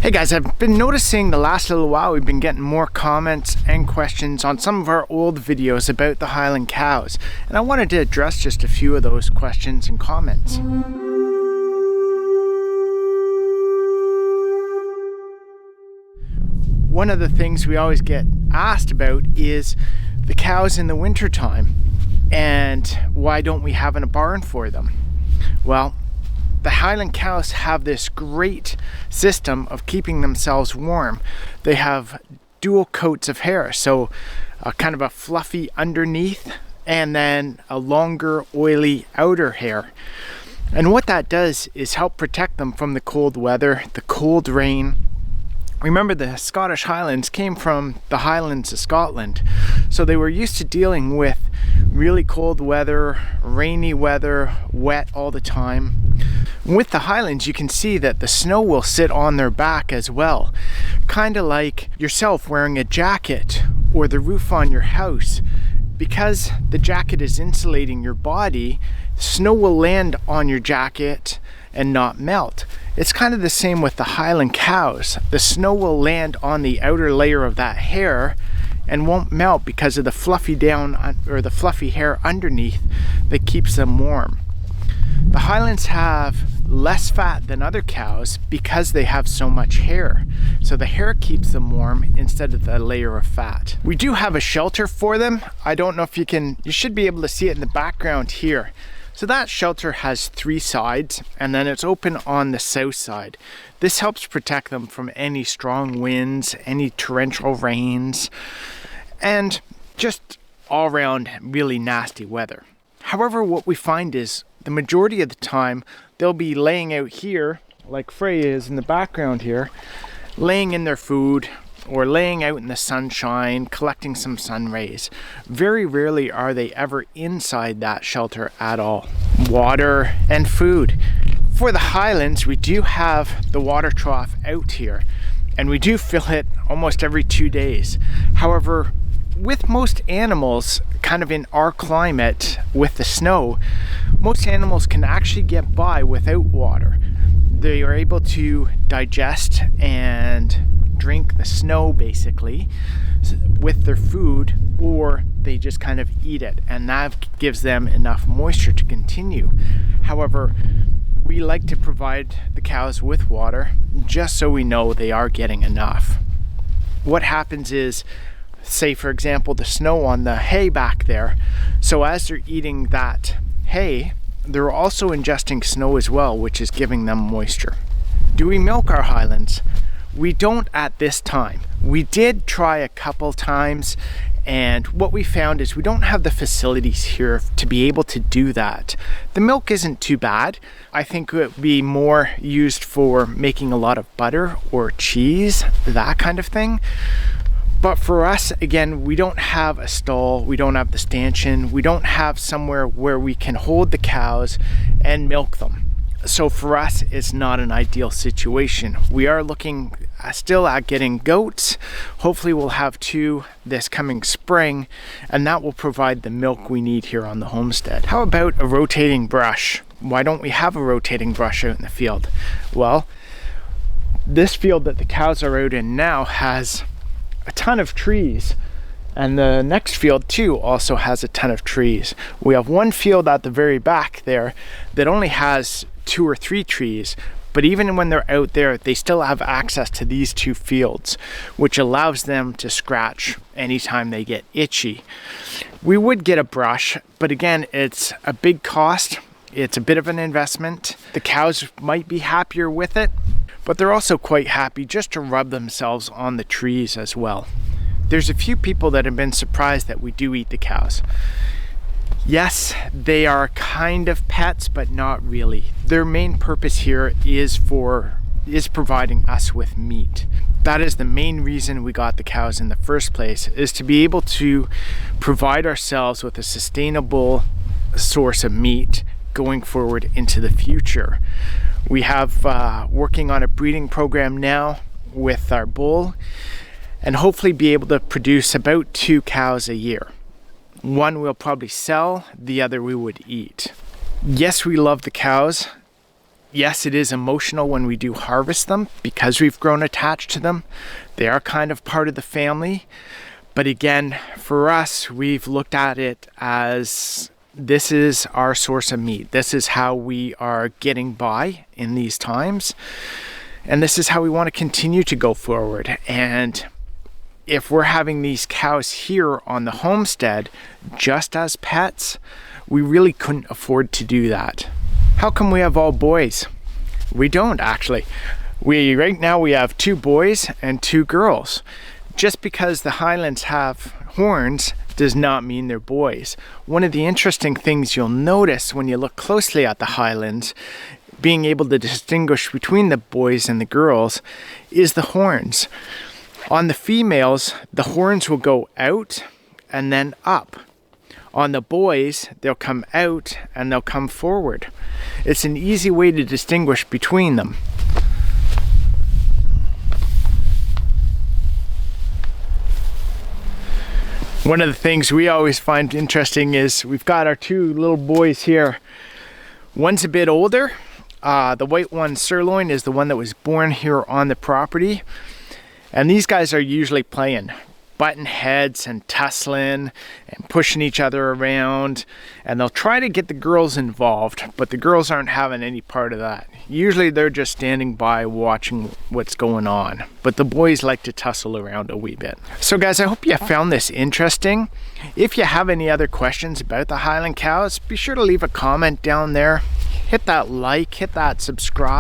Hey guys, I've been noticing the last little while we've been getting more comments and questions on some of our old videos about the Highland cows, and I wanted to address just a few of those questions and comments. One of the things we always get asked about is the cows in the wintertime and why don't we have a barn for them? Well, the Highland cows have this great system of keeping themselves warm. They have dual coats of hair, so kind of a fluffy underneath and then a longer oily outer hair. And what that does is help protect them from the cold weather, the cold rain. Remember, the Scottish Highlands came from the Highlands of Scotland, so they were used to dealing with really cold weather, rainy weather, wet all the time. With the Highlands, you can see that the snow will sit on their back as well, kind of like yourself wearing a jacket or the roof on your house. Because the jacket is insulating your body, snow will land on your jacket and not melt. It's kind of the same with the Highland cows. The snow will land on the outer layer of that hair and won't melt because of the fluffy down or the fluffy hair underneath that keeps them warm. The Highlands have less fat than other cows because they have so much hair. So the hair keeps them warm instead of the layer of fat. We do have a shelter for them. I don't know if you should be able to see it in the background here. So that shelter has 3 sides and then it's open on the south side. This helps protect them from any strong winds, any torrential rains, and just all around really nasty weather. However, what we find is the majority of the time they'll be laying out here, like Freya is in the background here, laying in their food or laying out in the sunshine, collecting some sun rays. Very rarely are they ever inside that shelter at all. Water and food. For the Highlands, we do have the water trough out here, and we do fill it almost every 2 days. However, with most animals, kind of in our climate with the snow, most animals can actually get by without water. They are able to digest and drink the snow basically with their food, or they just kind of eat it, and that gives them enough moisture to continue. However, we like to provide the cows with water just so we know they are getting enough. What happens is, say for example, the snow on the hay back there, so as they're eating that hay, they're also ingesting snow as well, which is giving them moisture. Do we milk our Highlands? We don't at this time. We did try a couple times, and what we found is we don't have the facilities here to be able to do that. The milk isn't too bad. I think it would be more used for making a lot of butter or cheese, that kind of thing. But for us, again, we don't have a stall, we don't have the stanchion, we don't have somewhere where we can hold the cows and milk them. So for us, it's not an ideal situation. We are looking still at getting goats. Hopefully we'll have 2 this coming spring, and that will provide the milk we need here on the homestead. How about a rotating brush? Why don't we have a rotating brush out in the field? Well, this field that the cows are out in now has a ton of trees, and the next field too also has a ton of trees. We have one field at the very back there that only has 2 or 3 trees, but even when they're out there, they still have access to these 2 fields, which allows them to scratch anytime they get itchy. We would get a brush, but again, it's a big cost. It's a bit of an investment. The cows might be happier with it, but they're also quite happy just to rub themselves on the trees as well. There's a few people that have been surprised that we do eat the cows. Yes, they are kind of pets, but not really. Their main purpose here is providing us with meat. That is the main reason we got the cows in the first place, is to be able to provide ourselves with a sustainable source of meat going forward into the future. We have working on a breeding program now with our bull, and hopefully be able to produce about 2 cows a year. One we'll probably sell, the other we would eat. Yes, we love the cows. Yes, it is emotional when we do harvest them because we've grown attached to them. They are kind of part of the family. But again, for us, we've looked at it as this is our source of meat. This is how we are getting by in these times. And this is how we want to continue to go forward. And if we're having these cows here on the homestead just as pets, we really couldn't afford to do that. How come we have all boys? We don't actually. Right now we have 2 boys and 2 girls. Just because the Highlands have horns does not mean they're boys. One of the interesting things you'll notice when you look closely at the Highlands, being able to distinguish between the boys and the girls, is the horns. On the females, the horns will go out and then up. On the boys, they'll come out and they'll come forward. It's an easy way to distinguish between them. One of the things we always find interesting is we've got our 2 little boys here. One's a bit older. The white one, Sirloin, is the one that was born here on the property. And these guys are usually playing, butting heads and tussling and pushing each other around. And they'll try to get the girls involved, but the girls aren't having any part of that. Usually they're just standing by watching what's going on. But the boys like to tussle around a wee bit. So guys, I hope you found this interesting. If you have any other questions about the Highland cows, be sure to leave a comment down there. Hit that like, hit that subscribe.